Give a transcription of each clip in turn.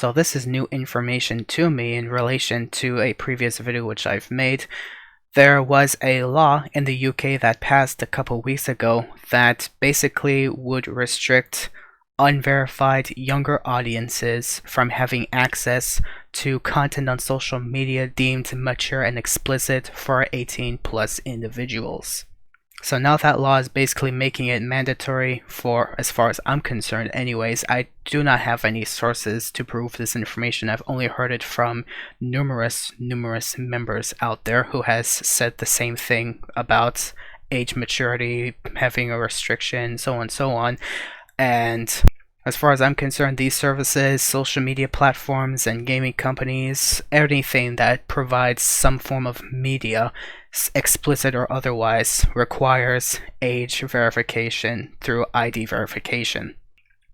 So this is new information to me in relation to a previous video which I've made. There was a law in the UK that passed a couple weeks ago that basically would restrict unverified younger audiences from having access to content on social media deemed mature and explicit for 18 plus individuals. So now that law is basically making it mandatory for, as far as I'm concerned anyways. I do not have any sources to prove this information. I've only heard it from numerous members out there who has said the same thing about age maturity, having a restriction, so on and so on. And as far as I'm concerned, these services, social media platforms, and gaming companies, anything that provides some form of media, explicit or otherwise, requires age verification through ID verification,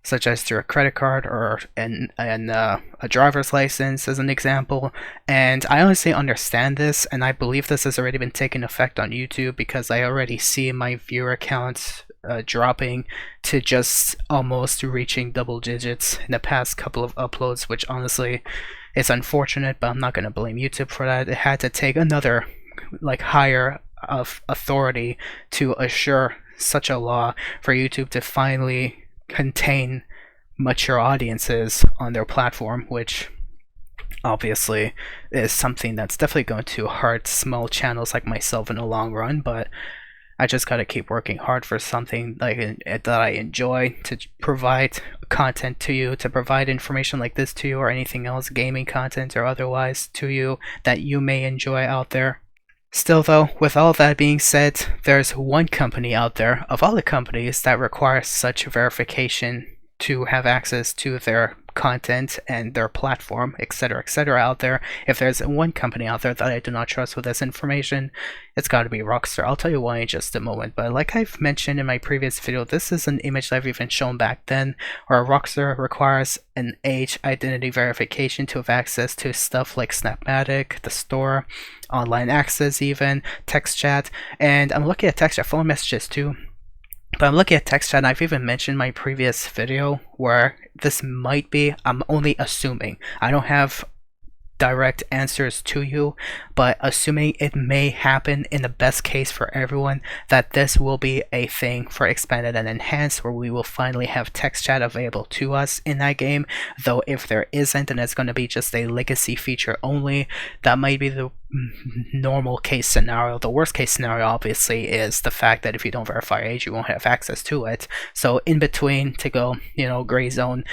such as through a credit card or a driver's license as an example. And I honestly understand this, and I believe this has already been taking effect on YouTube, because I already see my viewer counts dropping to just almost reaching double digits in the past couple of uploads, which honestly is unfortunate, but I'm not going to blame YouTube for that. It had to take another higher of authority to assure such a law for YouTube to finally contain mature audiences on their platform, which obviously is something that's definitely going to hurt small channels like myself in the long run. But I just gotta keep working hard for something that I enjoy, to provide content to you, to provide information like this to you, or anything else, gaming content or otherwise, to you that you may enjoy out there. Still though, with all that being said, there's one company out there, of all the companies, that requires such verification to have access to their content and their platform, etc., out there. If there's one company out there that I do not trust with this information, it's got to be Rockstar. I'll tell you why in just a moment, but like I've mentioned in my previous video, this is an image that I've even shown back then, where Rockstar requires an age identity verification to have access to stuff like Snapmatic, the store, online access, even text chat. And I'm looking at text chat, phone messages too. But I'm looking at text chat, and I've even mentioned in my previous video where this might be, I'm only assuming. I don't have direct answers to you, but assuming it may happen in the best case for everyone, that this will be a thing for expanded and enhanced, where we will finally have text chat available to us in that game. Though if there isn't, and it's going to be just a legacy feature only, that might be the normal case scenario. The worst case scenario obviously is the fact that if you don't verify age, you won't have access to it. So in between, to go, gray zone,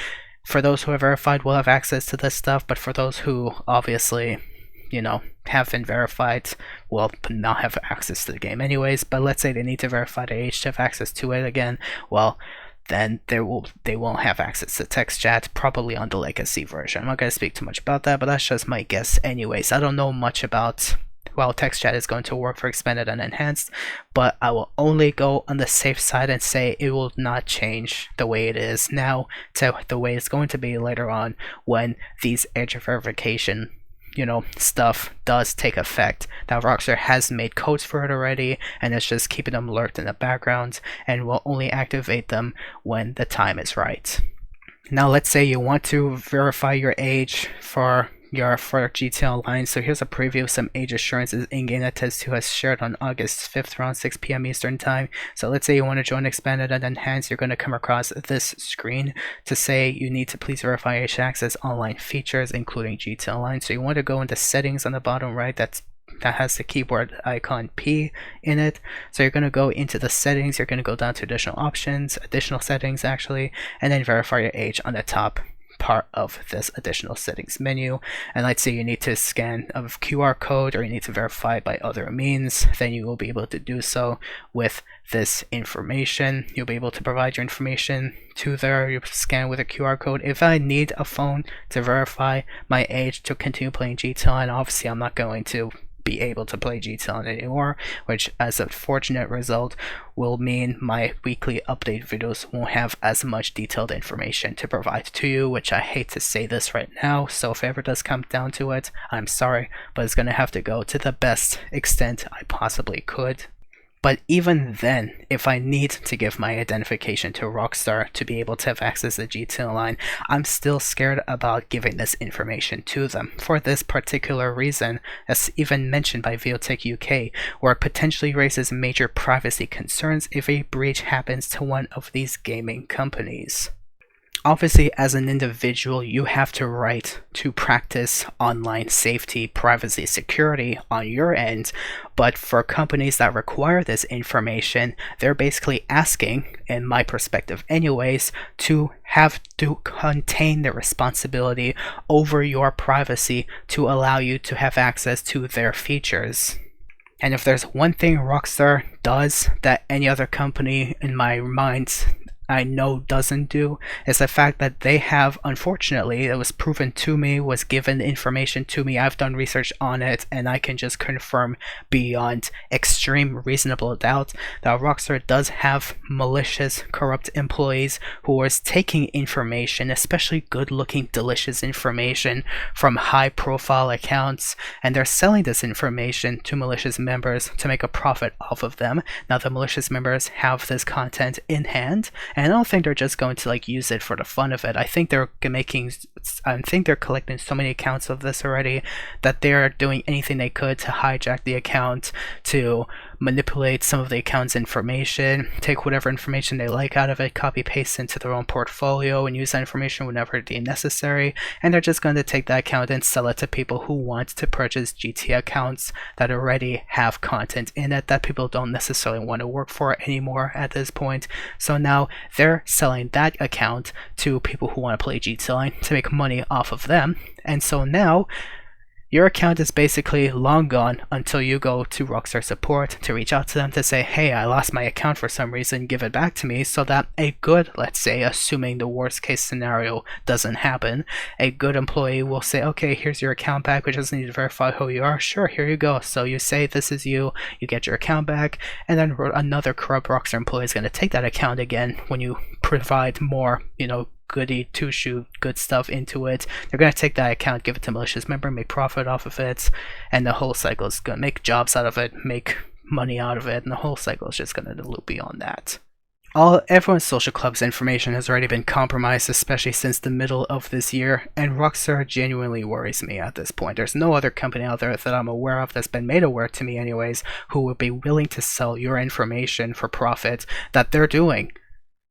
for those who are verified will have access to this stuff, but for those who obviously, have been verified, will not have access to the game anyways. But let's say they need to verify their age to have access to it again, well, then they won't have access to text chat, probably on the legacy version. I'm not going to speak too much about that, but that's just my guess anyways. I don't know much about text chat is going to work for expanded and enhanced, but I will only go on the safe side and say it will not change the way it is now to the way it's going to be later on when these age verification stuff does take effect. Now Rockstar has made codes for it already, and it's just keeping them lurked in the background, and will only activate them when the time is right. Now let's say you want to verify your age for GTA Online. So here's a preview of some age assurances in-game that Test2 has shared on August 5th around 6 p.m. Eastern Time. So let's say you want to join Expanded and Enhanced, you're going to come across this screen to say you need to please verify age access online features, including GTA Online. So you want to go into settings on the bottom right, that has the keyboard icon P in it. So you're going to go into the settings, you're going to go down to additional settings actually, and then verify your age on the top part of this additional settings menu. And let's say you need to scan a QR code, or you need to verify by other means, then you will be able to do so with this information. You'll be able to provide your information to there. You scan with a QR code. If I need a phone to verify my age to continue playing GTA, and obviously I'm not going to be able to play GTA anymore, which as a fortunate result will mean my weekly update videos won't have as much detailed information to provide to you, which I hate to say this right now. So if it ever does come down to it, I'm sorry, but it's gonna have to go to the best extent I possibly could. But even then, if I need to give my identification to Rockstar to be able to have access to GTA Online, I'm still scared about giving this information to them for this particular reason, as even mentioned by Videotech UK, where it potentially raises major privacy concerns if a breach happens to one of these gaming companies. Obviously, as an individual, you have to right to practice online safety, privacy, security on your end, but for companies that require this information, they're basically asking, in my perspective anyways, to have to contain the responsibility over your privacy to allow you to have access to their features. And if there's one thing Rockstar does that any other company in my mind I know doesn't do, is the fact that they have, unfortunately, it was proven to me, was given information to me, I've done research on it, and I can just confirm beyond extreme reasonable doubt that Rockstar does have malicious, corrupt employees who are taking information, especially good-looking, delicious information from high-profile accounts, and they're selling this information to malicious members to make a profit off of them. Now, the malicious members have this content in hand, and I don't think they're just going to use it for the fun of it. I think they're collecting so many accounts of this already that they're doing anything they could to hijack the account, to manipulate some of the account's information, take whatever information they like out of it, copy paste into their own portfolio, and use that information whenever deemed necessary. And they're just going to take that account and sell it to people who want to purchase GTA accounts that already have content in it that people don't necessarily want to work for anymore at this point. So now they're selling that account to people who want to play GTA Online to make money off of them. And so now your account is basically long gone until you go to Rockstar support to reach out to them to say, hey, I lost my account for some reason, give it back to me, so that a good, let's say, assuming the worst case scenario doesn't happen, a good employee will say, okay, here's your account back, we just need to verify who you are. Sure, here you go. So you say this is you get your account back, and then another corrupt Rockstar employee is going to take that account again when you provide more, goody two-shoe good stuff into it. They're going to take that account, give it to a malicious member, make profit off of it, and the whole cycle is going to make jobs out of it, make money out of it, and the whole cycle is just going to loop beyond that. Everyone's social club's information has already been compromised, especially since the middle of this year, and Rockstar genuinely worries me at this point. There's no other company out there that I'm aware of that's been made aware to me anyways, who would be willing to sell your information for profit that they're doing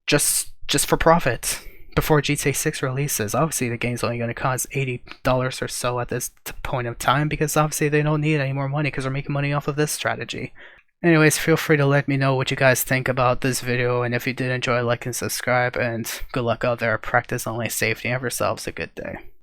just for profit. Before GTA 6 releases. Obviously the game's only going to cost $80 or so at this point of time, because obviously they don't need any more money because they're making money off of this strategy. Anyways, feel free to let me know what you guys think about this video, and if you did enjoy, like and subscribe, and good luck out there. Practice online safety. Have yourselves a good day.